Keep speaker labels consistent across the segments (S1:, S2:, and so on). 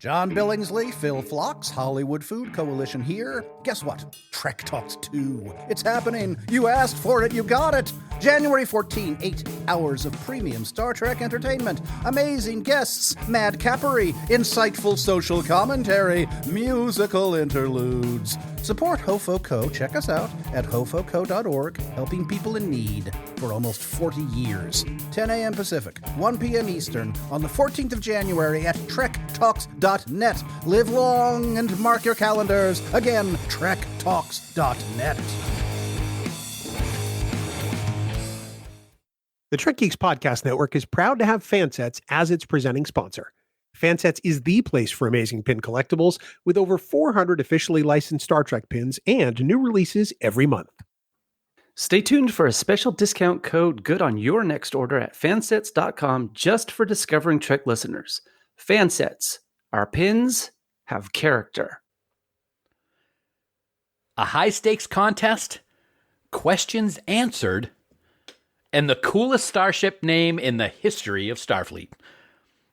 S1: John Billingsley, Phil Phlox, Hollywood Food Coalition here. Guess what? Trek Talks 2. It's happening. You asked for it, you got it. January 14, 8 hours of premium Star Trek entertainment, amazing guests, madcappery, insightful social commentary, musical interludes. Support HoFoCo. Check us out at hofoco.org, helping people in need for almost 40 years. 10 a.m. Pacific, 1 p.m. Eastern, on the 14th of January at trektalks.net. Live long and mark your calendars. Again, trektalks.net.
S2: The Trek Geeks Podcast Network is proud to have Fansets as its presenting sponsor. Fansets is the place for amazing pin collectibles, with over 400 officially licensed Star Trek pins and new releases every month.
S3: Stay tuned for a special discount code good on your next order at fansets.com just for Discovering Trek listeners. Fansets. Our pins have character.
S4: A high-stakes contest, questions answered, and the coolest starship name in the history of Starfleet.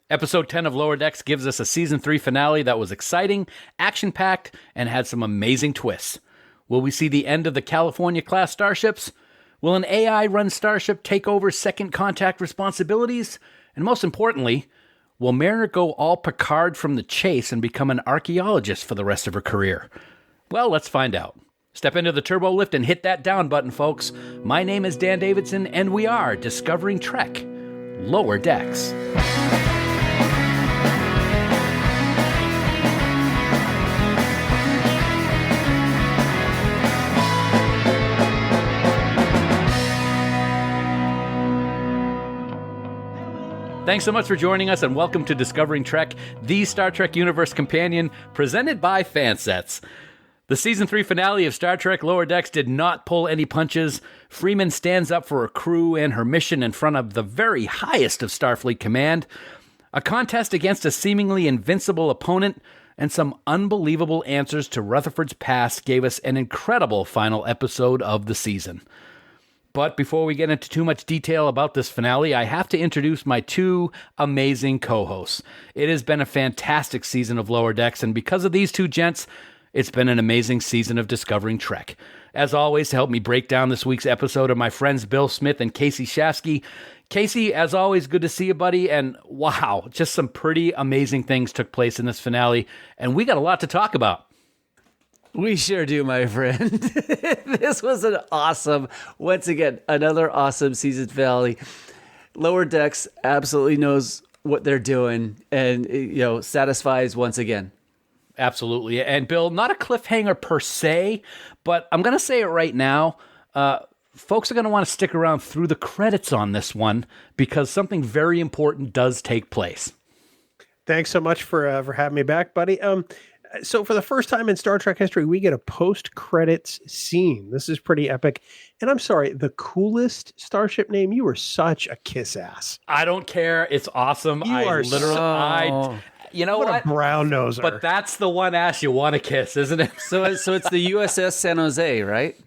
S4: Episode 10 of Lower Decks gives us a Season 3 finale that was exciting, action-packed, and had some amazing twists. Will we see the end of the California-class starships? Will an AI-run starship take over second contact responsibilities? And most importantly, will Mariner go all Picard from the chase and become an archaeologist for the rest of her career? Well, let's find out. Step into the turbo lift and hit that down button, folks. My name is Dan Davidson, and we are Discovering Trek Lower Decks. Thanks so much for joining us, and welcome to Discovering Trek, the Star Trek Universe companion, presented by Fansets. The Season 3 finale of Star Trek Lower Decks did not pull any punches. Freeman stands up for her crew and her mission in front of the very highest of Starfleet Command. A contest against a seemingly invincible opponent and some unbelievable answers to Rutherford's past gave us an incredible final episode of the season. But before we get into too much detail about this finale, I have to introduce my two amazing co-hosts. It has been a fantastic season of Lower Decks, and because of these two gents, it's been an amazing season of Discovering Trek. As always, to help me break down this week's episode are my friends Bill Smith and Casey Shasky. Casey, as always, good to see you, buddy, and wow, just some pretty amazing things took place in this finale, and we got a lot to talk about.
S5: We sure do, my friend. This was once again, another awesome season finale. Lower Decks absolutely knows what they're doing and, satisfies once again.
S4: Absolutely. And Bill, not a cliffhanger per se, but I'm going to say it right now. Folks are going to want to stick around through the credits on this one because something very important does take place.
S2: Thanks so much for having me back, buddy. So for the first time in Star Trek history, we get a post-credits scene. This is pretty epic. And I'm sorry, the coolest starship name, you were such a kiss ass.
S4: I don't care. It's awesome.
S2: You are
S4: you know what?
S2: A brown noser.
S4: But that's the one ass you want to kiss, isn't it?
S5: So it's the USS San Jose, right?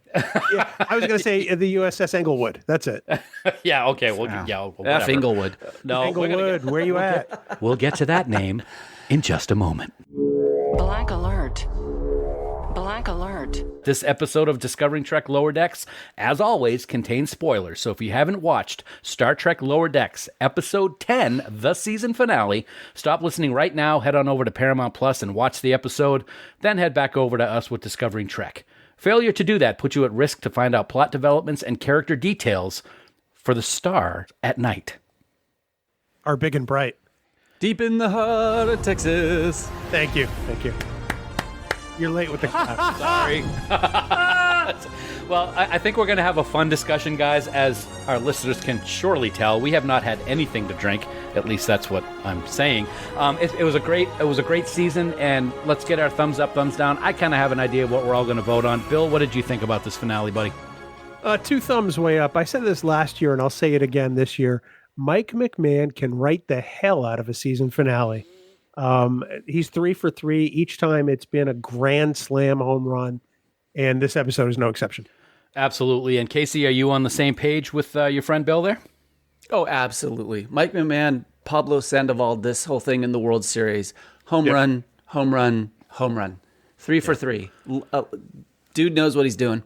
S2: Yeah, I was going to say the USS Englewood. That's it.
S4: Yeah, okay. Well,
S5: F. Englewood.
S4: No,
S2: Englewood, where you at?
S4: We'll get to that name in just a moment.
S6: Black alert. Black alert.
S4: This episode of Discovering Trek Lower Decks, as always, contains spoilers. So if you haven't watched Star Trek Lower Decks, Episode 10, the season finale, stop listening right now, head on over to Paramount Plus and watch the episode, then head back over to us with Discovering Trek. Failure to do that puts you at risk to find out plot developments and character details for the star at night.
S2: Our big and bright.
S5: Deep in the heart of Texas.
S2: Thank you. You're late with the clap.
S4: Sorry. Well, I think we're going to have a fun discussion, guys. As our listeners can surely tell, we have not had anything to drink. At least that's what I'm saying. It was a great season, and let's get our thumbs up, thumbs down. I kind of have an idea of what we're all going to vote on. Bill, what did you think about this finale, buddy?
S2: 2 thumbs way up. I said this last year, and I'll say it again this year. Mike McMahon can write the hell out of a season finale. He's 3 for 3. Each time it's been a grand slam home run, and this episode is no exception.
S4: Absolutely. And Casey, are you on the same page with your friend Bill there?
S5: Oh, absolutely. Mike McMahon, Pablo Sandoval, this whole thing in the World Series, home run, home run, home run. 3 for 3. Dude knows what he's doing.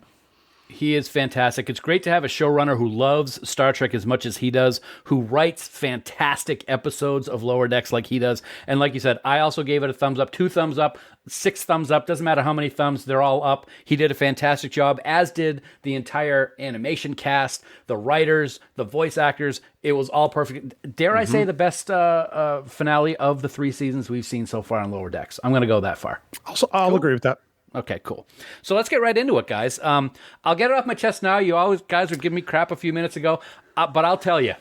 S4: He is fantastic. It's great to have a showrunner who loves Star Trek as much as he does, who writes fantastic episodes of Lower Decks like he does. And like you said, I also gave it a thumbs up, 2 thumbs up, 6 thumbs up. Doesn't matter how many thumbs, they're all up. He did a fantastic job, as did the entire animation cast, the writers, the voice actors. It was all perfect. Dare I say the best finale of the 3 seasons we've seen so far on Lower Decks. I'm going to go that far.
S2: Also, I'll agree with that.
S4: Okay, cool. So let's get right into it, guys. I'll get it off my chest now. You always guys were giving me crap a few minutes ago, but I'll tell you,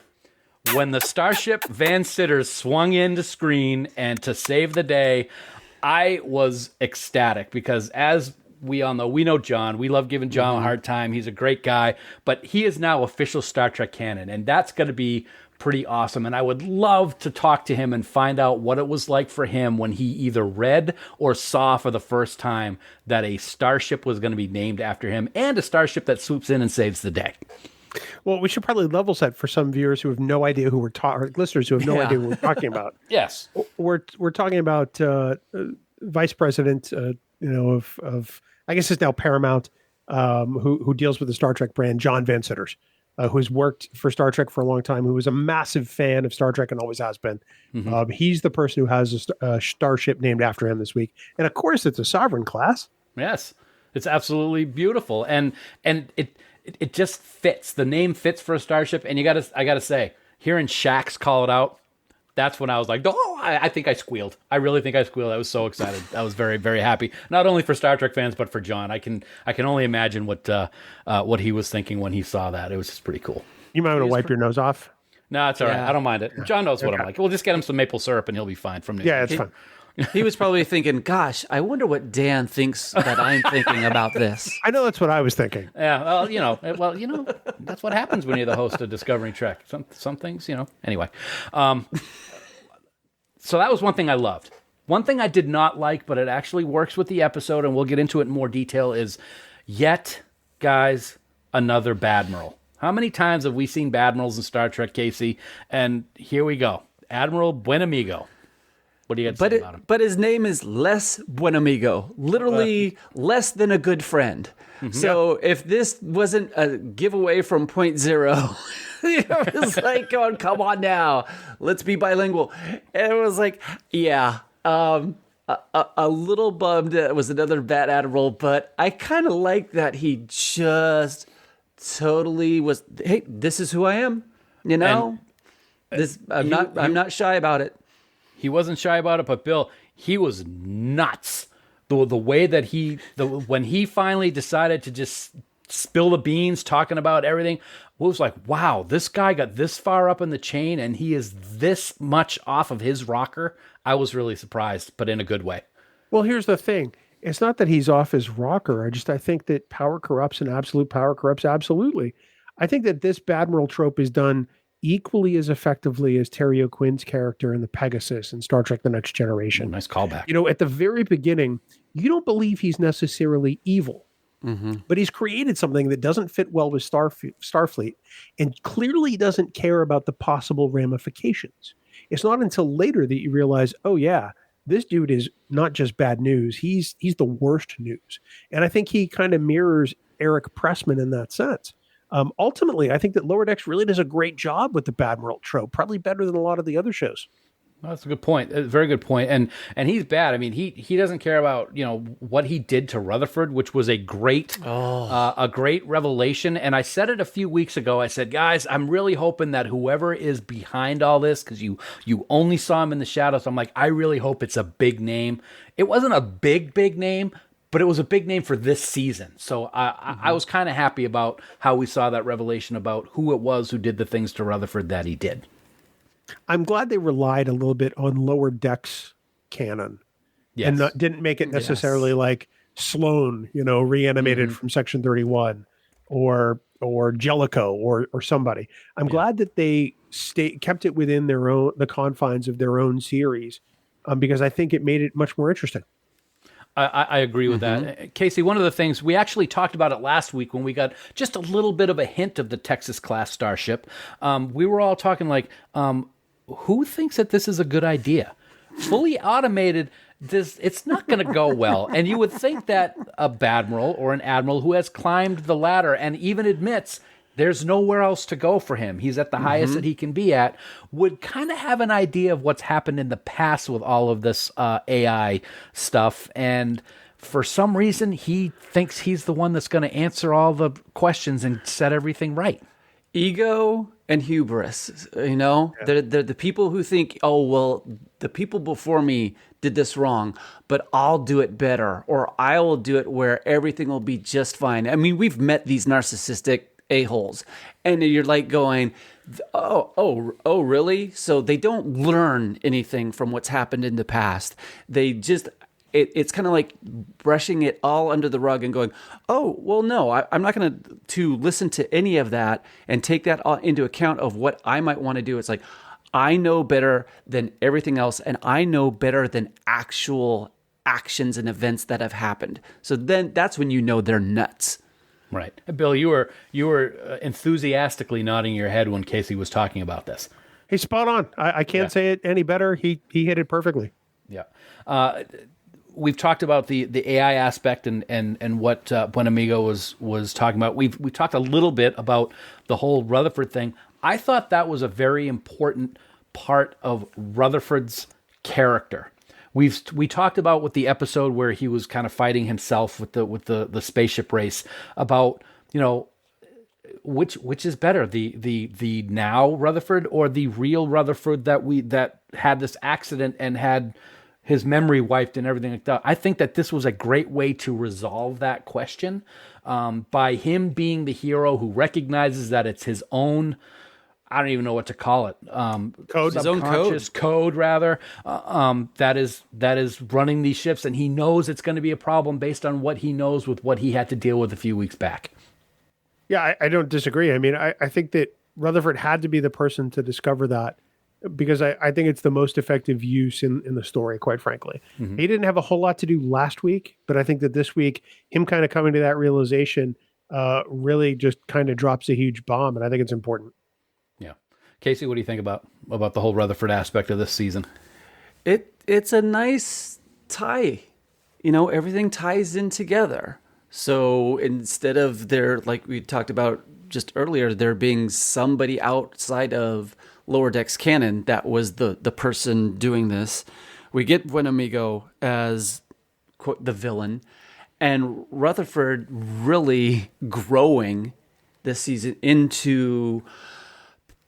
S4: when the Starship Van Sitters swung into screen and to save the day, I was ecstatic because as we all know, we know John. We love giving John a hard time. He's a great guy, but he is now official Star Trek canon, and that's going to be pretty awesome. And I would love to talk to him and find out what it was like for him when he either read or saw for the first time that a starship was going to be named after him and a starship that swoops in and saves the day.
S2: Well, we should probably level set for some viewers who have no idea who we're talking, or listeners who have no idea who we're talking about.
S4: Yes.
S2: We're talking about Vice President, of I guess it's now Paramount, who deals with the Star Trek brand, John Van Sitters. Who's worked for Star Trek for a long time, who was a massive fan of Star Trek and always has been. He's the person who has a starship named after him this week. And of course, it's a Sovereign class.
S4: Yes, it's absolutely beautiful. And it just fits. The name fits for a starship. And I gotta say, hearing Shax call it out, that's when I was like, oh, I think I squealed. I really think I squealed. I was so excited. I was very, very happy. Not only for Star Trek fans, but for John. I can only imagine what he was thinking when he saw that. It was just pretty cool.
S2: You might want to wipe your nose off.
S4: No, it's all right. I don't mind it. John knows what I'm like. We'll just get him some maple syrup and he'll be fine from now.
S2: Yeah, it's fine.
S5: He was probably thinking, gosh, I wonder what Dan thinks that I'm thinking about this.
S2: I know that's what I was thinking.
S4: Yeah, well, that's what happens when you're the host of Discovering Trek. Some things, Anyway, so that was one thing I loved. One thing I did not like, but it actually works with the episode, and we'll get into it in more detail, is yet, guys, another Badmiral. How many times have we seen Badmirals in Star Trek, Casey? And here we go. Admiral Buenamigo. What do you got to say about him?
S5: But his name is Les Buenamigo, literally less than a good friend. So if this wasn't a giveaway from Point Zero, it was like, oh, come on now, let's be bilingual. And it was like, yeah, a little bummed it was another bad admiral, but I kind of like that he just totally was, hey, this is who I am, I'm not shy about it.
S4: He wasn't shy about it, but Bill, he was nuts. The way that when he finally decided to just spill the beans, talking about everything, was like, wow, this guy got this far up in the chain and he is this much off of his rocker. I was really surprised, but in a good way.
S2: Well, here's the thing. It's not that he's off his rocker. I think that power corrupts and absolute power corrupts absolutely. I think that this Badmiral trope is done equally as effectively as Terry O'Quinn's character in the Pegasus in Star Trek The Next Generation.
S4: Ooh, nice callback.
S2: At the very beginning, you don't believe he's necessarily evil, but he's created something that doesn't fit well with Starfleet and clearly doesn't care about the possible ramifications. It's not until later that you realize, oh yeah, this dude is not just bad news. He's the worst news. And I think he kind of mirrors Eric Pressman in that sense. Ultimately, I think that Lower Decks really does a great job with the Badmiral trope, probably better than a lot of the other shows.
S4: Well, that's a good point. A very good point. And he's bad. I mean, he doesn't care about, what he did to Rutherford, which was a great revelation. And I said it a few weeks ago. I said, guys, I'm really hoping that whoever is behind all this, because you only saw him in the shadows. I'm like, I really hope it's a big name. It wasn't a big name, but it was a big name for this season. So I was kind of happy about how we saw that revelation about who it was who did the things to Rutherford that he did.
S2: I'm glad they relied a little bit on Lower Decks canon.
S4: Yes.
S2: And didn't make it necessarily like Sloane, reanimated from Section 31 or Jellicoe or somebody. I'm glad that they kept it within the confines of their own series because I think it made it much more interesting.
S4: I agree with that. Casey, one of the things, we actually talked about it last week when we got just a little bit of a hint of the Texas-class starship. We were all talking like, who thinks that this is a good idea? fully automated, it's not going to go well. And you would think that a Badmiral or an Admiral who has climbed the ladder and even admits there's nowhere else to go for him, he's at the highest that he can be at, would kind of have an idea of what's happened in the past with all of this AI stuff. And for some reason, he thinks he's the one that's going to answer all the questions and set everything right.
S5: Ego and hubris, they're the people who think, oh, well, the people before me did this wrong, but I'll do it better, or I will do it where everything will be just fine. I mean, we've met these narcissistic a-holes, and you're like going, oh, really? So they don't learn anything from what's happened in the past. They just, it's kind of like brushing it all under the rug and going, oh, well, no, I'm not going to listen to any of that and take that into account of what I might want to do. It's like, I know better than everything else, and I know better than actual actions and events that have happened. So then that's when you know they're nuts.
S4: Right. Bill, you were enthusiastically nodding your head when Casey was talking about this.
S2: He's spot on. I can't say it any better. He hit it perfectly.
S4: Yeah. We've talked about the AI aspect and what Buenamigo was talking about. We've talked a little bit about the whole Rutherford thing. I thought that was a very important part of Rutherford's character. We talked about with the episode where he was kind of fighting himself with the spaceship race about, which is better, the now Rutherford or the real Rutherford that had this accident and had his memory wiped and everything like that. I think that this was a great way to resolve that question by him being the hero who recognizes that it's his own, I don't even know what to call it.
S2: Code.
S5: His own
S4: code rather. That is running these ships, and he knows it's going to be a problem based on what he knows with what he had to deal with a few weeks back.
S2: Yeah, I don't disagree. I mean, I think that Rutherford had to be the person to discover that, because I think it's the most effective use in the story, quite frankly. Mm-hmm. He didn't have a whole lot to do last week, but I think that this week, him kind of coming to that realization really just kind of drops a huge bomb, and I think it's important.
S4: Yeah. Casey, what do you think about the whole Rutherford aspect of this season?
S5: It's a nice tie. Everything ties in together. So instead of there, like we talked about just earlier, there being somebody outside of Lower Decks canon that was the person doing this, we get Buenamigo as, quote, the villain, and Rutherford really growing this season into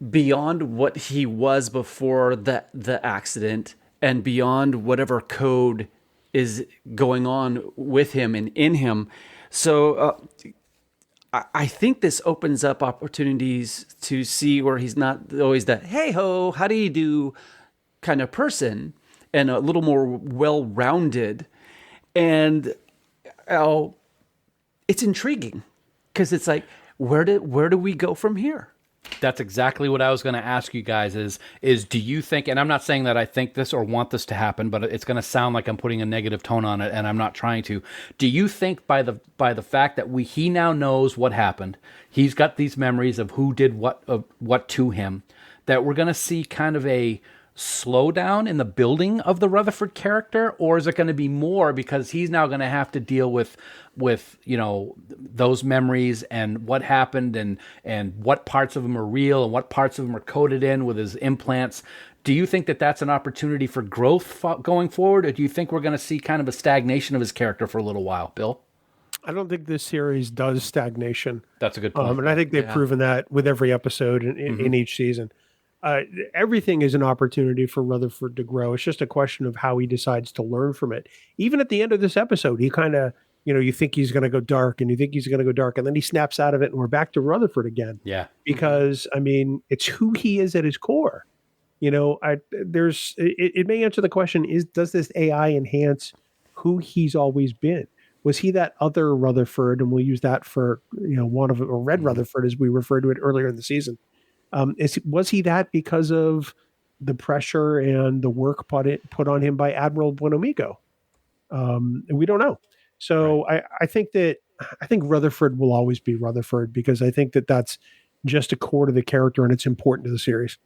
S5: beyond what he was before the accident and beyond whatever code is going on with him and in him. So I think this opens up opportunities to see where he's not always that, hey ho, how do you do kind of person, and a little more well-rounded. And it's intriguing because it's like, where do we go from here?
S4: That's exactly what I was going to ask you guys is do you think, and I'm not saying that I think this or want this to happen, but it's going to sound like I'm putting a negative tone on it, and I'm not trying to. Do you think by the fact that he now knows what happened, he's got these memories of who did what to him, that we're going to see kind of a slowdown in the building of the Rutherford character, or is it going to be more because he's now going to have to deal with those memories and what happened and what parts of them are real and what parts of them are coded in with his implants? Do you think that that's an opportunity for growth going forward, or do you think we're going to see kind of a stagnation of his character for a little while, Bill?
S2: I don't think this series does stagnation.
S4: That's a good point.
S2: And I think they've proven that with every episode in each season. Everything is an opportunity for Rutherford to grow. It's just a question of how he decides to learn from it. Even at the end of this episode, he kind of, you think he's going to go dark and you think he's going to go dark, and then he snaps out of it and we're back to Rutherford again.
S4: Yeah.
S2: Because, it's who he is at his core. It may answer the question, does this AI enhance who he's always been? Was he that other Rutherford? And we'll use that for, Red Rutherford, as we referred to it earlier in the season. Was he that because of the pressure and the work put on him by Admiral Buenamigo? We don't know. So right. I think Rutherford will always be Rutherford, because I think that that's just a core to the character and it's important to the series.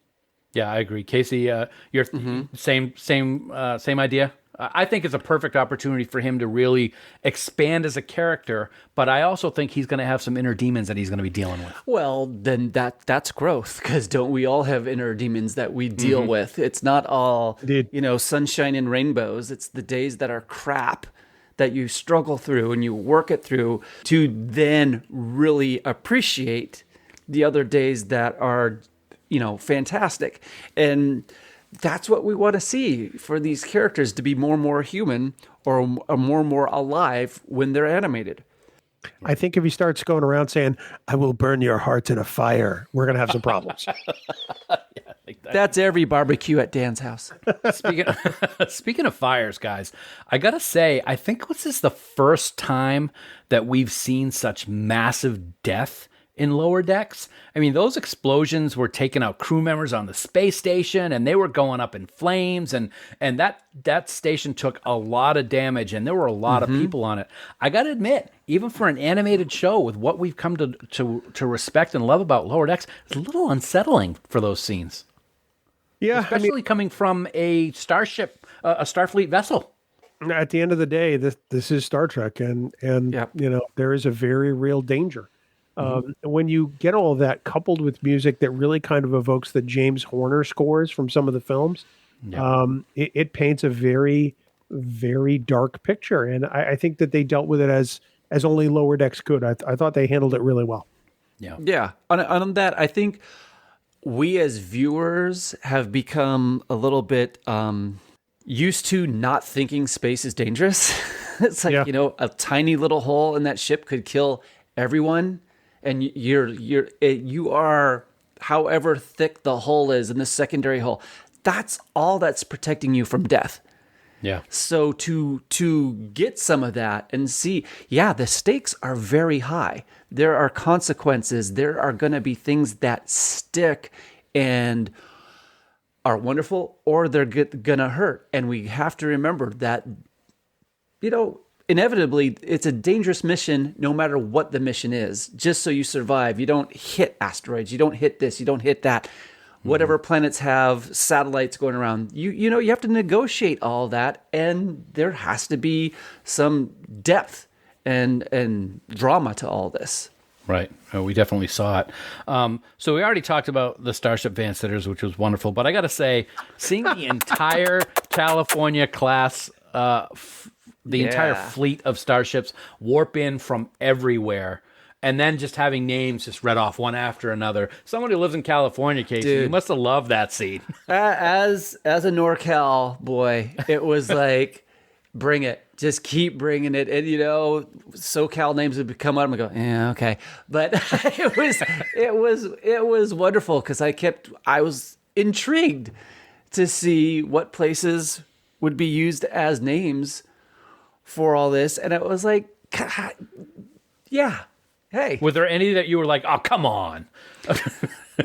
S4: Yeah, I agree. Casey, you're same idea. I think it's a perfect opportunity for him to really expand as a character, but I also think he's going to have some inner demons that he's going to be dealing with.
S5: Well, then that's growth, because don't we all have inner demons that we deal with? It's not all,
S2: Indeed.
S5: sunshine and rainbows. It's the days that are crap that you struggle through and you work it through to then really appreciate the other days that are, fantastic. And that's what we want to see for these characters, to be more and more human or more and more alive when they're animated.
S2: I think if he starts going around saying, "I will burn your hearts in a fire," we're going to have some problems.
S5: That's every barbecue at Dan's house.
S4: Speaking of fires, guys, I gotta say, I think this is the first time that we've seen such massive death in Lower Decks. I mean, those explosions were taking out crew members on the space station, and they were going up in flames, and that station took a lot of damage, and there were a lot of people on it. I gotta admit, even for an animated show with what we've come to respect and love about Lower Decks, it's a little unsettling for those scenes.
S2: Yeah,
S4: Especially coming from a starship, a Starfleet vessel.
S2: at the end of the day, this is Star Trek, and
S5: Yep.
S2: there is a very real danger. When you get all of that coupled with music that really kind of evokes the James Horner scores from some of the films, it paints a very, very dark picture. And I think that they dealt with it as only Lower Decks could. I thought they handled it really well.
S5: Yeah. On that, I think we as viewers have become a little bit used to not thinking space is dangerous. It's like, a tiny little hole in that ship could kill everyone. And you are, however thick the hole is in the secondary hull, that's all that's protecting you from death.
S4: Yeah.
S5: So to get some of that and see, the stakes are very high. There are consequences. There are going to be things that stick and are wonderful, or they're going to hurt. And we have to remember that, inevitably, it's a dangerous mission no matter what the mission is. Just so you survive, you don't hit asteroids, you don't hit this, you don't hit that. Whatever planets have satellites going around, you have to negotiate all that, and there has to be some depth and drama to all this.
S4: Right. We definitely saw it. So we already talked about the Starship Van Sitters, which was wonderful. But I got to say, seeing the entire California class, the entire fleet of starships warp in from everywhere, and then just having names just read off one after another. Someone who lives in California, Casey, you must have loved that scene.
S5: As a NorCal boy, it was like, bring it. Just keep bringing it. And, SoCal names would come out. I'm going, yeah, okay. But it was wonderful, because I was intrigued to see what places would be used as names for all this. And it was like, yeah, hey.
S4: Were there any that you were like, oh, come on?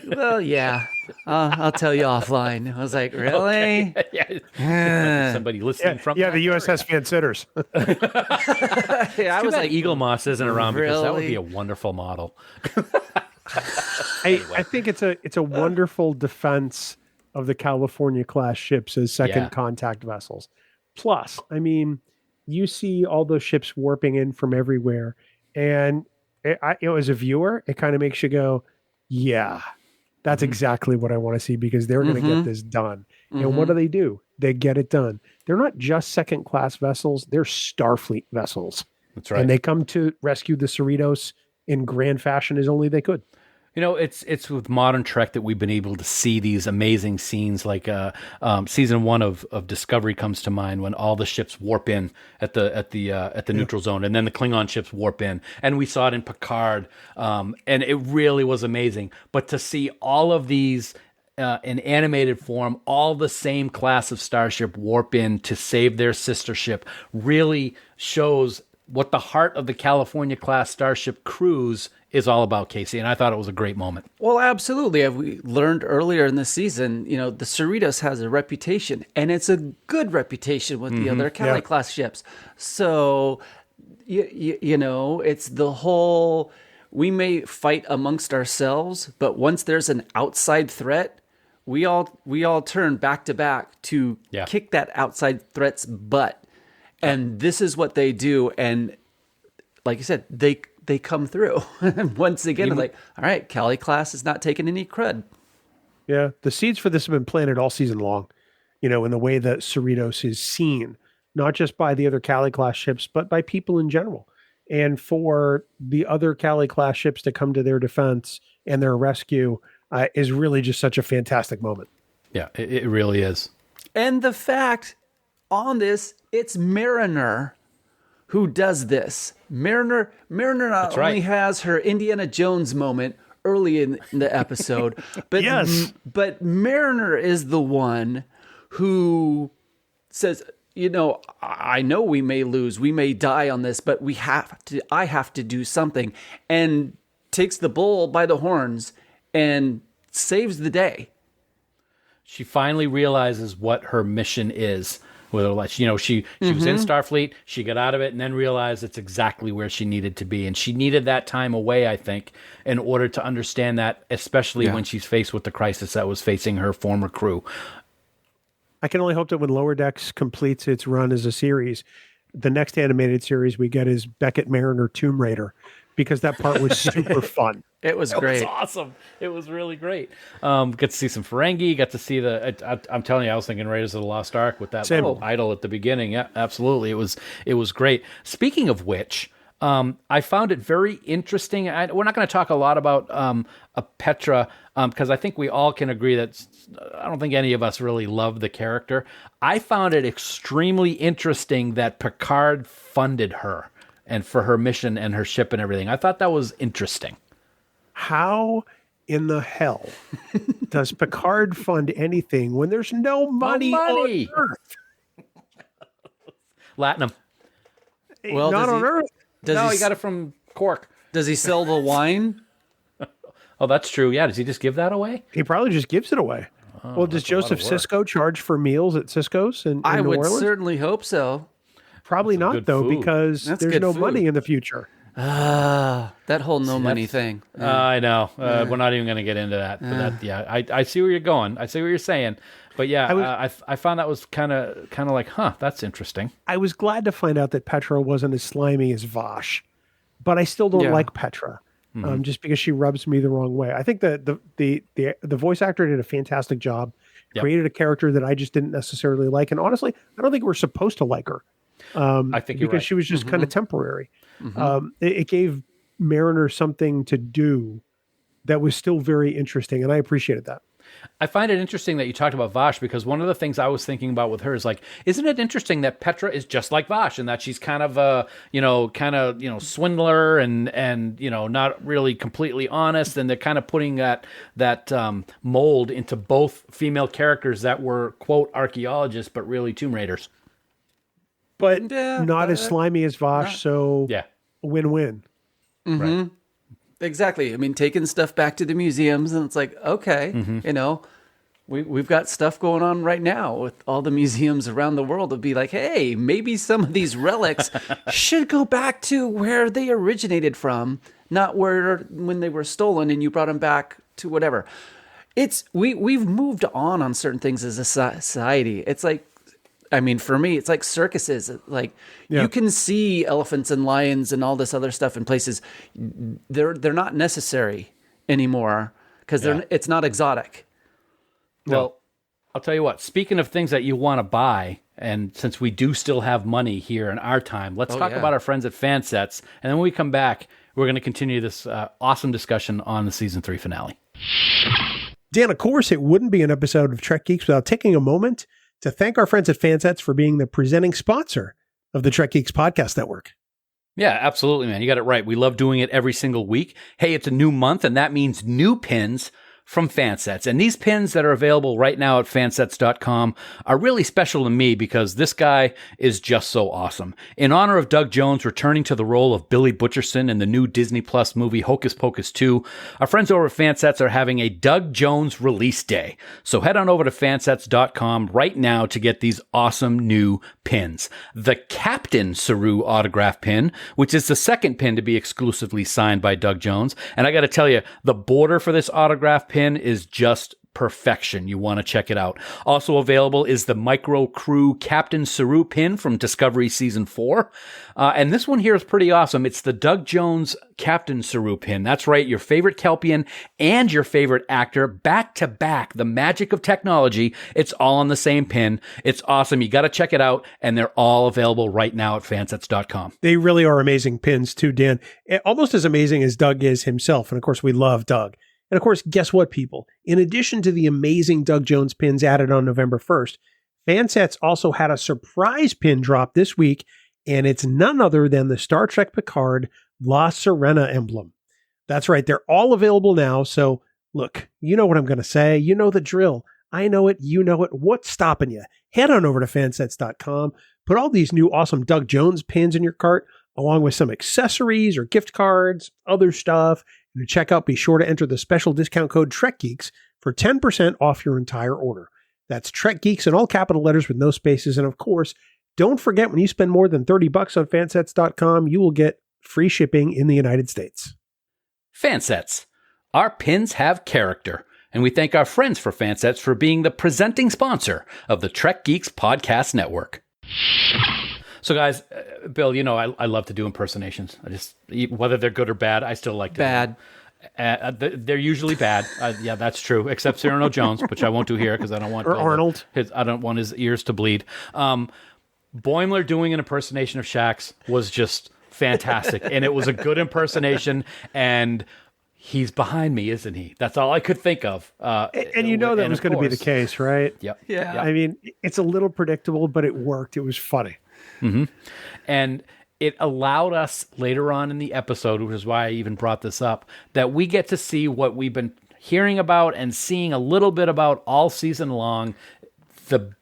S5: Well, yeah. I'll tell you offline. I was like, really?
S4: Yeah. Somebody listening from
S2: the USS Van Sitters.
S5: I was like,
S4: Eagle Moss isn't around, because that would
S5: really?
S4: be a wonderful model.
S2: I think it's a wonderful defense of the California class ships as second contact vessels. Plus, I mean, you see all those ships warping in from everywhere, and as a viewer, it kind of makes you go, yeah, that's exactly what I want to see, because they're going to get this done. And what do? They get it done. They're not just second class vessels, they're Starfleet vessels.
S4: That's right.
S2: And they come to rescue the Cerritos in grand fashion as only they could.
S4: It's with modern Trek that we've been able to see these amazing scenes. Like season 1 of Discovery comes to mind, when all the ships warp in at the neutral zone, and then the Klingon ships warp in, and we saw it in Picard, and it really was amazing. But to see all of these in animated form, all the same class of starship warp in to save their sister ship, really shows what the heart of the California class starship cruise is all about, Casey. And I thought it was a great moment.
S5: well, absolutely. As we learned earlier in the season, the Cerritos has a reputation, and it's a good reputation with the other Cali class ships. So, it's the whole, we may fight amongst ourselves, but once there's an outside threat, we all turn back to back to
S4: Yeah.
S5: kick that outside threat's butt. And this is what they do. And like you said, they come through. And once again, like, all right, Cali class is not taking any crud.
S2: Yeah, the seeds for this have been planted all season long, in the way that Cerritos is seen, not just by the other Cali class ships, but by people in general. And for the other Cali class ships to come to their defense and their rescue is really just such a fantastic moment.
S4: Yeah, it really is.
S5: And the fact on this, it's Mariner who does this. Mariner not
S4: right.
S5: only has her Indiana Jones moment early in the episode, but
S2: Yes.
S5: but Mariner is the one who says, I know we may lose, we may die on this, but I have to do something, and takes the bull by the horns and saves the day.
S4: She finally realizes what her mission is with her life. She was in Starfleet, she got out of it, and then realized it's exactly where she needed to be. And she needed that time away, I think, in order to understand that, especially when she's faced with the crisis that was facing her former crew.
S2: I can only hope that when Lower Decks completes its run as a series, the next animated series we get is Beckett Mariner Tomb Raider, because that part was super fun.
S5: It was
S4: It
S5: great.
S4: was awesome. It was really great. Got to see some Ferengi. Got to see I'm telling you, I was thinking Raiders of the Lost Ark with that
S2: Same.
S4: little idol at the beginning. Yeah, absolutely. It was great. Speaking of which, I found it very interesting. We're not going to talk a lot about Petra because I think we all can agree that I don't think any of us really love the character. I found it extremely interesting that Picard funded her and for her mission and her ship and everything. I thought that was interesting.
S2: How in the hell does Picard fund anything when there's no money,
S4: money.
S2: on Earth?
S4: Latinum.
S5: Well,
S2: Not
S5: does
S2: on
S5: he-
S2: Earth.
S4: No, he got it from Cork.
S5: Does he sell the wine?
S4: Oh, that's true. Yeah, does he just give that away?
S2: He probably just gives it away. Well, does Joseph Sisko charge for meals at Cisco's in
S5: I
S2: New
S5: would
S2: Orleans?
S5: certainly hope so.
S2: Probably
S4: That's some
S2: not,
S4: good
S2: though,
S4: food.
S2: because
S5: That's
S2: there's
S5: good
S2: no
S5: food.
S2: money in the future.
S5: That whole no money thing.
S4: I know. We're not even going to get into that. But I see where you're going. I see what you're saying. But yeah, I found that was kind of like, that's interesting.
S2: I was glad to find out that Petra wasn't as slimy as Vosh, but I still don't
S5: Yeah.
S2: like Petra, just because she rubs me the wrong way. I think that the voice actor did a fantastic job,
S4: Yep.
S2: created a character that I just didn't necessarily like, and honestly, I don't think we're supposed to like her.
S4: I think you're
S2: Because
S4: right.
S2: she was just kind of temporary. It gave Mariner something to do that was still very interesting, and I appreciated that.
S4: I find it interesting that you talked about Vosh because one of the things I was thinking about with her is like, isn't it interesting that Petra is just like Vosh and that she's kind of a, swindler and not really completely honest, and they're kind of putting that mold into both female characters that were quote archaeologists but really Tomb Raiders.
S2: But
S5: Yeah,
S2: not as slimy as Vosh, so
S4: Yeah,
S2: win-win.
S4: right.
S5: Exactly. I mean, taking stuff back to the museums, and it's like, okay, we've got stuff going on right now with all the museums around the world to be like, hey, maybe some of these relics should go back to where they originated from, not when they were stolen and you brought them back to whatever. We've moved on certain things as a society. It's like, I mean, for me, it's like circuses. Like
S2: Yeah.
S5: you can see elephants and lions and all this other stuff in places. They're not necessary anymore because
S4: Yeah.
S5: it's not exotic.
S4: Well, I'll tell you what, speaking of things that you want to buy, and since we do still have money here in our time, let's talk
S5: yeah.
S4: about our friends at Fansets. And then when we come back, we're going to continue this awesome discussion on the season 3 finale.
S2: Dan, of course, it wouldn't be an episode of Trek Geeks without taking a moment to thank our friends at Fansets for being the presenting sponsor of the Trek Geeks Podcast Network.
S4: Yeah, absolutely, man. You got it right. We love doing it every single week. Hey, it's a new month, and that means new pins from Fansets. And these pins that are available right now at fansets.com are really special to me because this guy is just so awesome. In honor of Doug Jones returning to the role of Billy Butcherson in the new Disney Plus movie Hocus Pocus 2, our friends over at Fansets are having a Doug Jones release day. So head on over to fansets.com right now to get these awesome new pins. The Captain Saru autograph pin, which is the second pin to be exclusively signed by Doug Jones. And I got to tell you, the border for this autograph pin is just perfection. You want to check it out. Also available is the Micro Crew Captain Saru pin from Discovery Season 4. And this one here is pretty awesome. It's the Doug Jones Captain Saru pin. That's right, your favorite Kelpian and your favorite actor back to back. The magic of technology. It's all on the same pin. It's awesome. You got to check it out. And they're all available right now at fansets.com.
S2: They really are amazing pins too, Dan. Almost as amazing as Doug is himself. And of course, we love Doug. And of course, guess what, people? In addition to the amazing Doug Jones pins added on November 1st, Fansets also had a surprise pin drop this week, and it's none other than the Star Trek Picard La Sirena emblem. That's right, they're all available now, so look, you know what I'm going to say. You know the drill. I know it, you know it. What's stopping you? Head on over to fansets.com, put all these new awesome Doug Jones pins in your cart, along with some accessories or gift cards, other stuff. And to check out, be sure to enter the special discount code TrekGeeks for 10% off your entire order. That's TrekGeeks in all capital letters with no spaces. And of course, don't forget when you spend more than $30 on fansets.com, you will get free shipping in the United States.
S4: Fansets. Our pins have character. And we thank our friends for Fansets for being the presenting sponsor of the Trek Geeks Podcast Network. So guys, Bill, you know, I love to do impersonations. I just, whether they're good or bad, I still like to
S5: Bad.
S4: They're usually bad. Yeah, that's true. Except Cyrano Jones, which I won't do here because I don't want
S2: Arnold.
S4: I don't want his ears to bleed. Boimler doing an impersonation of Shax was just fantastic, and it was a good impersonation. And he's behind me, isn't he? That's all I could think of.
S2: And you know that was going to be the case, right?
S4: Yep.
S5: Yeah.
S2: I mean, it's a little predictable, but it worked. It was funny.
S4: Mm-hmm. And it allowed us later on in the episode, which is why I even brought this up, that we get to see what we've been hearing about and seeing a little bit about all season long, the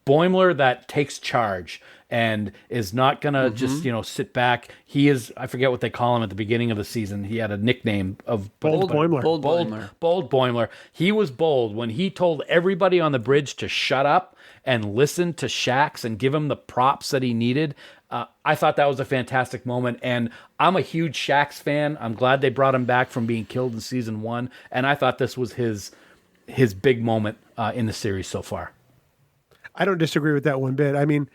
S4: Boimler that takes charge and is not going to just, sit back. He is, I forget what they call him at the beginning of the season. He had a nickname of
S2: Bold Boimler.
S4: Bold Boimler. He was bold when he told everybody on the bridge to shut up and listen to Shax and give him the props that he needed. I thought that was a fantastic moment, and I'm a huge Shax fan. I'm glad they brought him back from being killed in season 1, and I thought this was his big moment in the series so far.
S2: I don't disagree with that one bit. I mean,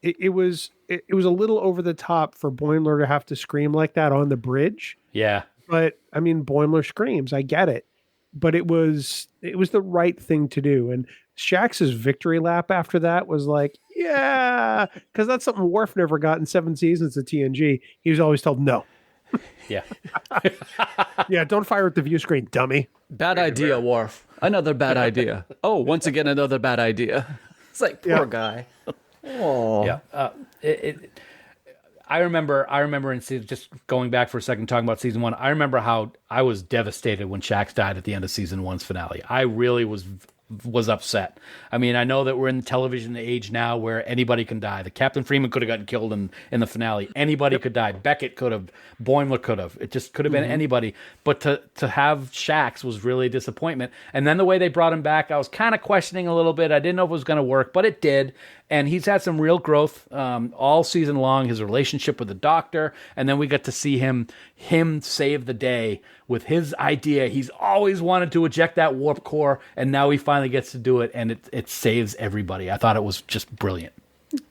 S2: it was a little over the top for Boimler to have to scream like that on the bridge.
S4: Yeah.
S2: But I mean, Boimler screams. I get it. But it was the right thing to do. And Shax's victory lap after that was like, yeah, because that's something Worf never got in 7 seasons of TNG. He was always told no.
S4: Yeah.
S2: Yeah, don't fire at the view screen, dummy.
S5: Bad idea, Worf. Another bad idea. Oh, once again, another bad idea. It's like, poor guy. Oh.
S4: Yeah. I remember in season, just going back for a second, talking about season 1, I remember how I was devastated when Shax died at the end of season 1's finale. I really was upset. I mean, I know that we're in the television age now where anybody can die. The Captain Freeman could have gotten killed in the finale. Anybody could die. Beckett could have. Boimler could have. It just could have been anybody. But to have Shax was really a disappointment. And then the way they brought him back, I was kind of questioning a little bit. I didn't know if it was going to work, but it did. And he's had some real growth all season long, his relationship with the Doctor. And then we got to see him save the day with his idea. He's always wanted to eject that warp core, and now he finally gets to do it, and it saves everybody. I thought it was just brilliant.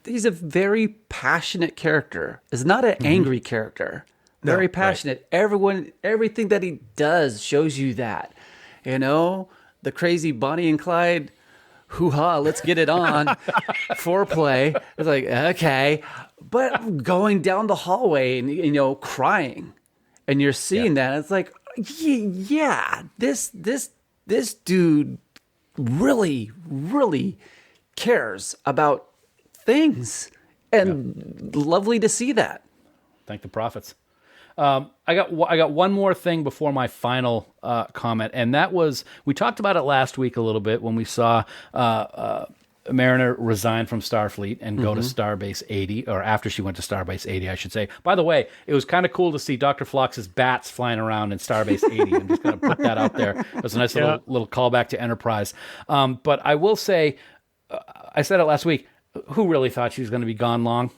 S5: He's a very passionate character. It's not an angry character. Very passionate. Right. Everything that he does shows you that. You know, the crazy Bonnie and Clyde, hoo-ha, let's get it on, foreplay. It's like, okay. But going down the hallway and, crying, and you're seeing that, it's like, yeah, this dude really, really cares about things, and lovely to see that.
S4: Thank the prophets. I got one more thing before my final comment, and that was, we talked about it last week a little bit when we saw Mariner resign from Starfleet and go to Starbase 80, or after she went to Starbase 80, I should say. By the way, it was kind of cool to see Dr. Phlox's bats flying around in Starbase 80. I'm just going to put that out there. It was a nice little callback to Enterprise. But I will say, I said it last week, who really thought she was going to be gone long?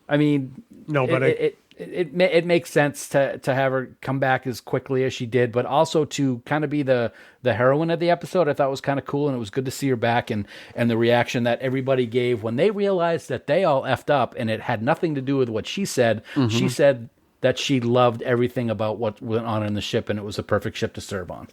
S4: I mean,
S2: nobody.
S4: it makes sense to have her come back as quickly as she did, but also to kind of be the heroine of the episode. I thought was kind of cool, and it was good to see her back, and the reaction that everybody gave when they realized that they all effed up, and it had nothing to do with what she said. She said that she loved everything about what went on in the ship, and it was a perfect ship to serve on.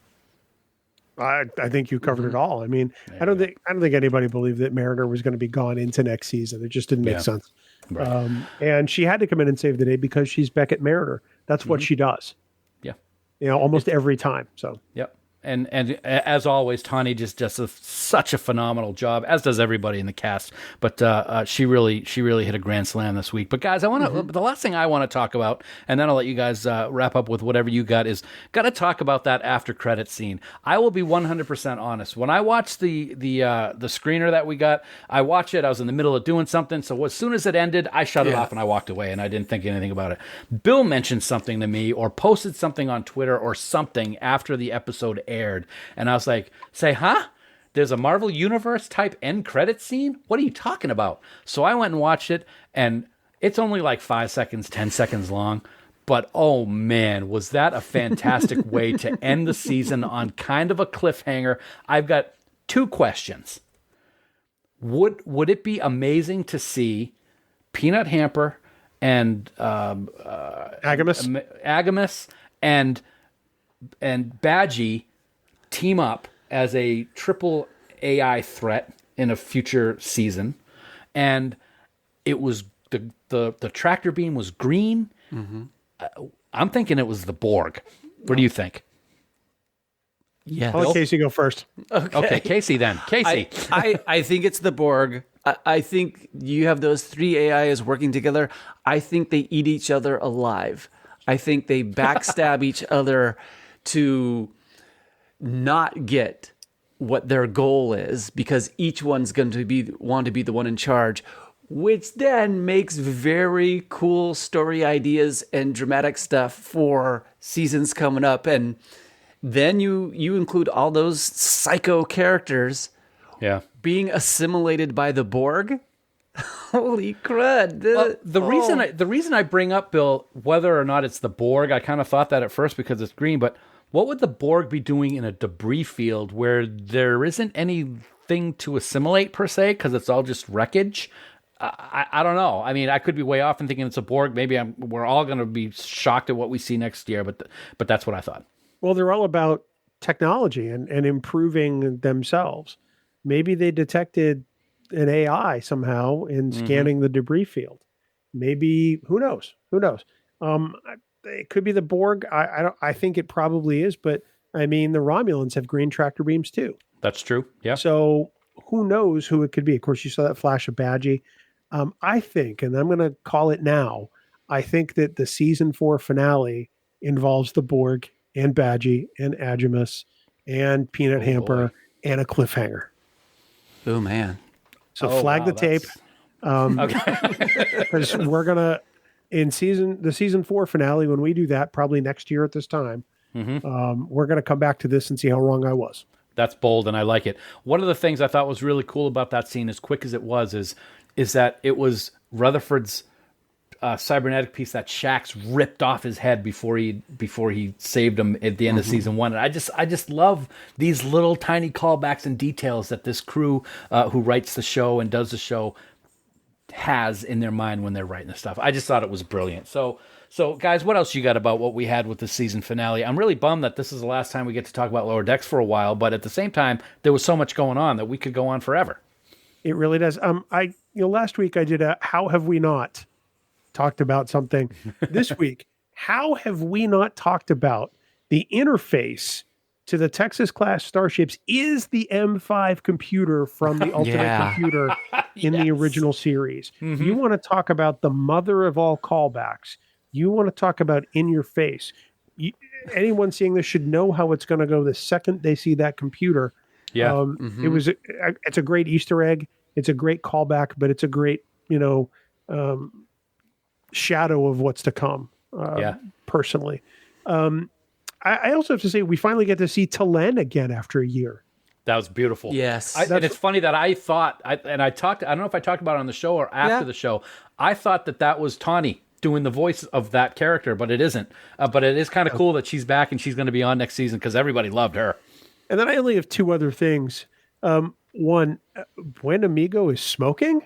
S2: I think you covered it all. I mean, I don't think anybody believed that Mariner was going to be gone into next season. It just didn't make sense. Right. And she had to come in and save the day because she's Beckett Mariner. That's what she does. Yeah. Almost every time. So.
S4: Yep. And as always, Tawny just does such a phenomenal job, as does everybody in the cast. But she really hit a grand slam this week. But guys, I want to the last thing I want to talk about, and then I'll let you guys wrap up with whatever you got, is got to talk about that after credit scene. I will be 100% honest. When I watched the screener that we got, I watched it. I was in the middle of doing something, so as soon as it ended, I shut it off and I walked away, and I didn't think anything about it. Bill mentioned something to me or posted something on Twitter or something after the episode aired, and I was like, there's a Marvel Universe type end credit scene? What are you talking about? So I went and watched it, and it's only like 5 seconds, 10 seconds long, but oh man, was that a fantastic way to end the season on kind of a cliffhanger. I've got 2 questions. Would it be amazing to see Peanut Hamper and Agamus and Badgie team up as a triple AI threat in a future season, and it was the tractor beam was green? I'm thinking it was the Borg. What do you think?
S5: Yeah,
S2: I'll let Casey go first.
S4: Okay, Casey then. Casey.
S5: I think it's the Borg. I think you have those 3 AIs working together. I think they eat each other alive. I think they backstab each other to not get what their goal is, because each one's going to want to be the one in charge, which then makes very cool story ideas and dramatic stuff for seasons coming up. And then you include all those psycho characters being assimilated by the Borg. Holy crud.
S4: Well, the reason I bring up, Bill, whether or not it's the Borg, I kind of thought that at first because it's green, but what would the Borg be doing in a debris field where there isn't anything to assimilate per se, because it's all just wreckage? I don't know. I mean, I could be way off and thinking it's a Borg. Maybe we're all going to be shocked at what we see next year, but that's what I thought.
S2: Well, they're all about technology and improving themselves. Maybe they detected an AI somehow in scanning the debris field. Maybe, who knows? It could be the Borg. I think it probably is, but I mean, the Romulans have green tractor beams too.
S4: That's true. Yeah.
S2: So who knows who it could be? Of course, you saw that flash of Badgie. I think, and I'm going to call it now, I think that the season 4 finale involves the Borg and Badgie and Agimus and Peanut Hamper and a cliffhanger.
S5: Oh man.
S2: So flag the tape. Because we're going to, in the season 4 finale, when we do that, probably next year at this time, we're going to come back to this and see how wrong I was.
S4: That's bold, and I like it. One of the things I thought was really cool about that scene, as quick as it was, is that it was Rutherford's cybernetic piece that Shax ripped off his head before he saved him at the end of season 1. And I just love these little tiny callbacks and details that this crew who writes the show and does the show has in their mind when they're writing the stuff. I just thought it was brilliant. So guys, what else you got about what we had with the season finale? I'm really bummed that this is the last time we get to talk about Lower Decks for a while, but at the same time, there was so much going on that we could go on forever.
S2: It really does. Last week I did a How Have We Not talked about something. This week, how have we not talked about the interface to the Texas class starships is the M5 computer from the Ultimate Computer in the original series. You want to talk about the mother of all callbacks. You want to talk about in your face. Anyone seeing this should know how it's going to go the second they see that computer. Yeah. It's a great Easter egg. It's a great callback, but it's a great, shadow of what's to come. Personally. I also have to say, we finally get to see T'Len again after a year.
S4: That was beautiful.
S5: Yes.
S4: And it's funny that I don't know if I talked about it on the show or after the show. I thought that was Tawny doing the voice of that character, but it isn't. But it is kind of cool that she's back and she's going to be on next season because everybody loved her.
S2: And then I only have two other things. One, Buen Amigo is smoking.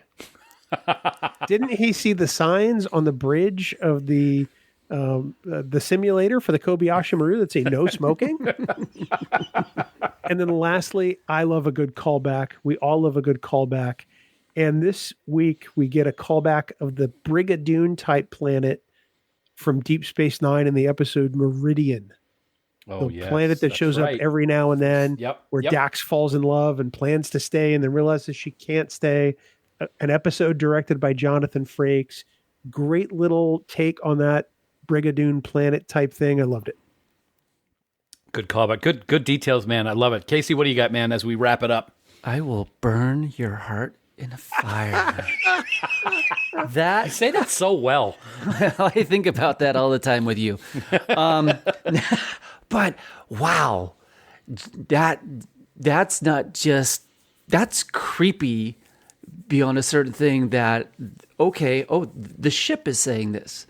S2: Didn't he see the signs on the bridge of the simulator for the Kobayashi Maru that say no smoking? And then lastly, I love a good callback. We all love a good callback. And this week we get a callback of the Brigadoon type planet from Deep Space Nine in the episode Meridian.
S4: Oh,
S2: The planet that shows up every now and then, where Dax falls in love and plans to stay and then realizes she can't stay. An episode directed by Jonathan Frakes. Great little take on that Brigadoon planet type thing. I loved it.
S4: Good callback. Good details, man. I love it. Casey, what do you got, man, as we wrap it up?
S5: I will burn your heart in a fire.
S4: I say that so well.
S5: I think about that all the time with you. But wow, that's not just, that's creepy beyond a certain thing that, okay, the ship is saying this.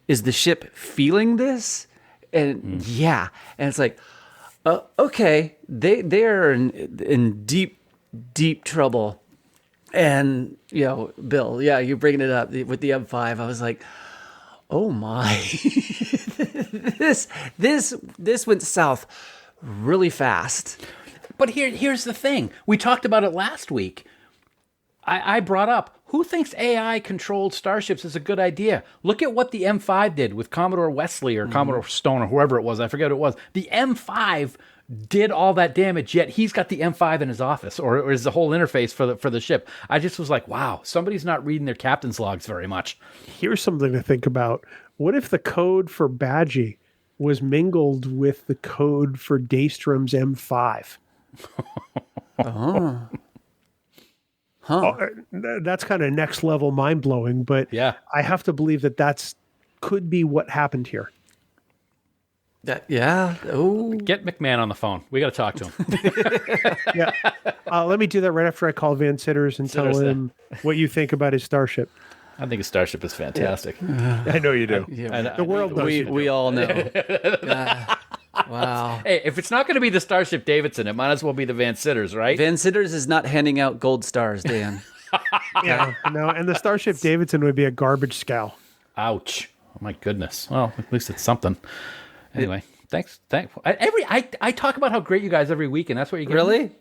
S5: Is the ship feeling this? And yeah, and it's like, okay, they're in deep trouble. And, Bill, yeah, you're bringing it up with the M5. I was like, oh my, this went south really fast.
S4: But here's the thing. We talked about it last week. I brought up, who thinks AI-controlled starships is a good idea? Look at what the M5 did with Commodore Wesley or Commodore Stone or whoever it was. I forget who it was. The M5 did all that damage, yet he's got the M5 in his office or is the whole interface for the ship. I just was like, wow, somebody's not reading their captain's logs very much.
S2: Here's something to think about. What if the code for Badgie was mingled with the code for Daystrom's M5? That's kind of next level mind blowing, but
S4: yeah,
S2: I have to believe that could be what happened here.
S5: Oh,
S4: get McMahon on the phone. We got to talk to him.
S2: Yeah, let me do that right after I call Van Sitters and tell him what you think about his starship.
S4: I think his starship is fantastic.
S2: I know you do.
S5: The world does. We all know. Wow.
S4: Hey, if it's not going to be the Starship Davidson, it might as well be the Van Sitters, right?
S5: Van Sitters is not handing out gold stars, Dan.
S2: Yeah, no, and the Starship Davidson would be a garbage scow.
S4: Ouch. Oh my goodness. Well, at least it's something. Anyway, thanks. I talk about how great you guys every week, and that's what you get.
S5: Really?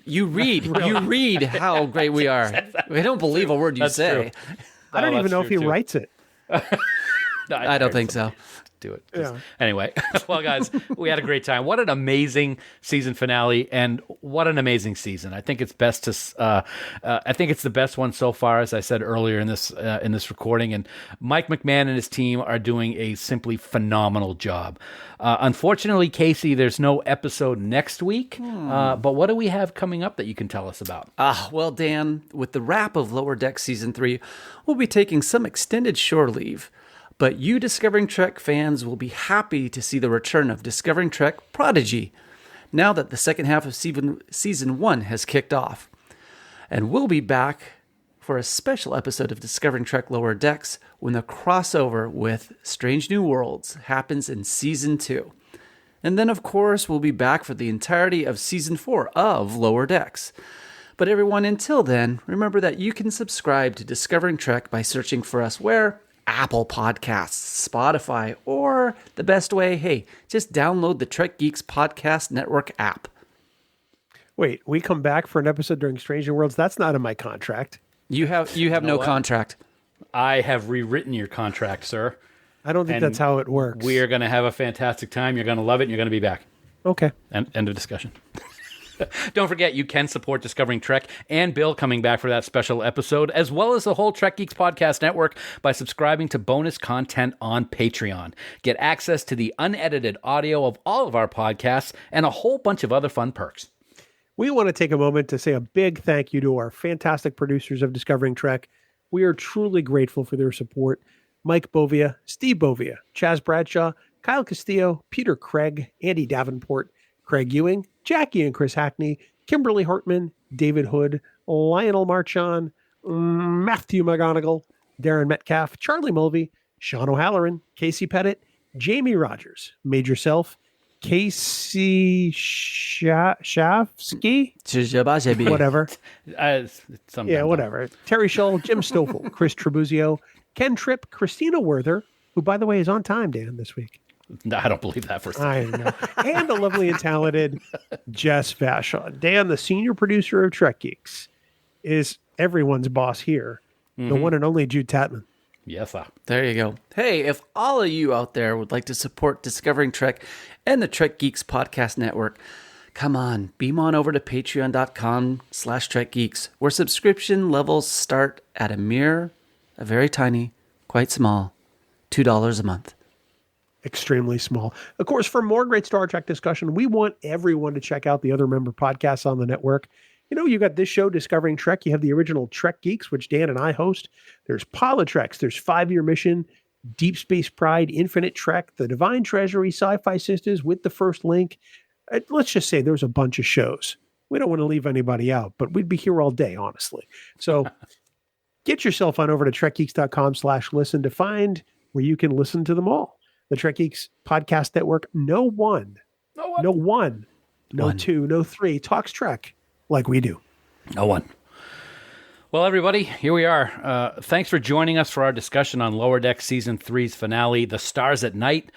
S5: You read how great we are. We don't believe a word you say.
S4: True.
S2: I don't even know if he writes it.
S4: No,
S5: I don't think so.
S4: Do it. Yeah. Anyway, well, guys, we had a great time. What an amazing season finale, and what an amazing season. I think it's best to. I think it's the best one so far, as I said earlier in this recording. And Mike McMahon and his team are doing a simply phenomenal job. Unfortunately, Casey, there's no episode next week. But what do we have coming up that you can tell us about?
S5: Well, Dan, with the wrap of Lower Deck Season 3, we'll be taking some extended shore leave. But you Discovering Trek fans will be happy to see the return of Discovering Trek Prodigy, now that the second half of Season 1 has kicked off. And we'll be back for a special episode of Discovering Trek Lower Decks when the crossover with Strange New Worlds happens in Season 2. And then, of course, we'll be back for the entirety of Season 4 of Lower Decks. But everyone, until then, remember that you can subscribe to Discovering Trek by searching for us where? Apple Podcasts, Spotify, or the best way, hey, just download the Trek Geeks Podcast Network app.
S2: Wait, we come back for an episode during Strange New Worlds? That's not in my contract.
S5: You have no contract.
S4: I have rewritten your contract, sir.
S2: I don't think that's how it works.
S4: We are going to have a fantastic time. You're going to love it, and you're going to be back.
S2: Okay.
S4: End of discussion. Don't forget, you can support Discovering Trek and Bill coming back for that special episode, as well as the whole Trek Geeks Podcast Network by subscribing to bonus content on Patreon. Get access to the unedited audio of all of our podcasts and a whole bunch of other fun perks.
S2: We want to take a moment to say a big thank you to our fantastic producers of Discovering Trek. We are truly grateful for their support. Mike Bovia, Steve Bovia, Chaz Bradshaw, Kyle Castillo, Peter Craig, Andy Davenport, Craig Ewing, Jackie and Chris Hackney, Kimberly Hartman, David Hood, Lionel Marchand, Matthew McGonigal, Darren Metcalf, Charlie Mulvey, Sean O'Halloran, Casey Pettit, Jamie Rogers, Major Self, Casey Shafsky, whatever. Whatever. Terry Shull, Jim Stoffel, Chris Trabuzio, Ken Tripp, Christina Werther, who, by the way, is on time, Dan, this week.
S4: No, I don't believe that for a second.
S2: I know. And the lovely and talented Jess Vashon. Dan, the senior producer of Trek Geeks, is everyone's boss here. The one and only Jude Tatman.
S4: Yes, sir.
S5: There you go. Hey, if all of you out there would like to support Discovering Trek and the Trek Geeks Podcast Network, come on, beam on over to patreon.com/TrekGeeks, where subscription levels start at a very tiny, quite small, $2 a month.
S2: Extremely small. Of course, for more great Star Trek discussion, we want everyone to check out the other member podcasts on the network. You know, you got this show, Discovering Trek. You have the original Trek Geeks, which Dan and I host. There's Politirex. There's 5-Year Mission, Deep Space Pride, Infinite Trek, The Divine Treasury, Sci-Fi Sisters, With the First Link. Let's just say there's a bunch of shows. We don't want to leave anybody out, but we'd be here all day, honestly. So get yourself on over to trekgeeks.com/listen to find where you can listen to them all. The Trek Geeks Podcast Network, no one, no two, no three talks Trek like we do.
S4: No one. Well, everybody, here we are. Thanks for joining us for our discussion on Lower Decks Season 3's finale, The Stars at Night.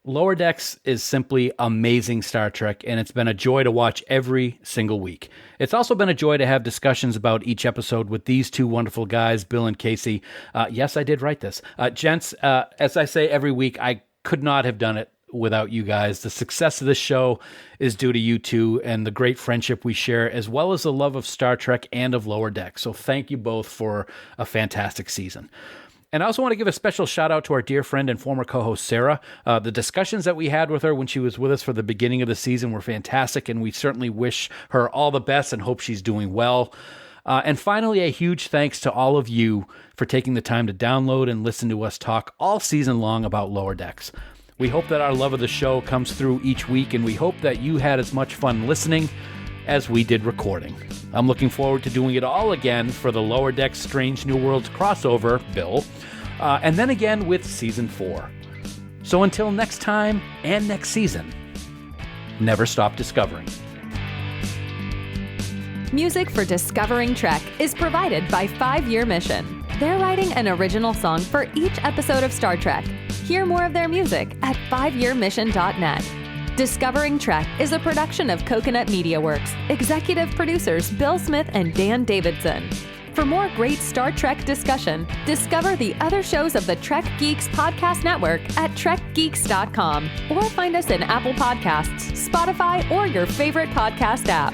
S4: Lower Decks is simply amazing Star Trek, and it's been a joy to watch every single week. It's also been a joy to have discussions about each episode with these two wonderful guys, Bill and Casey. Yes, I did write this. Gents, as I say every week, I could not have done it without you guys. The success of this show is due to you two and the great friendship we share, as well as the love of Star Trek and of Lower Decks. So thank you both for a fantastic season. And I also want to give a special shout out to our dear friend and former co-host, Sarah. The discussions that we had with her when she was with us for the beginning of the season were fantastic, and we certainly wish her all the best and hope she's doing well. And finally, a huge thanks to all of you for taking the time to download and listen to us talk all season long about Lower Decks. We hope that our love of the show comes through each week, and we hope that you had as much fun listening as we did recording. I'm looking forward to doing it all again for the Lower Decks Strange New Worlds crossover, Bill, and then again with Season 4. So until next time and next season, never stop discovering.
S7: Music for Discovering Trek is provided by 5-Year Mission. They're writing an original song for each episode of Star Trek. Hear more of their music at 5yearmission.net. Discovering Trek is a production of Coconut Media Works. Executive producers Bill Smith and Dan Davidson. For more great Star Trek discussion, discover the other shows of the Trek Geeks Podcast Network at trekgeeks.com or find us in Apple Podcasts, Spotify, or your favorite podcast app.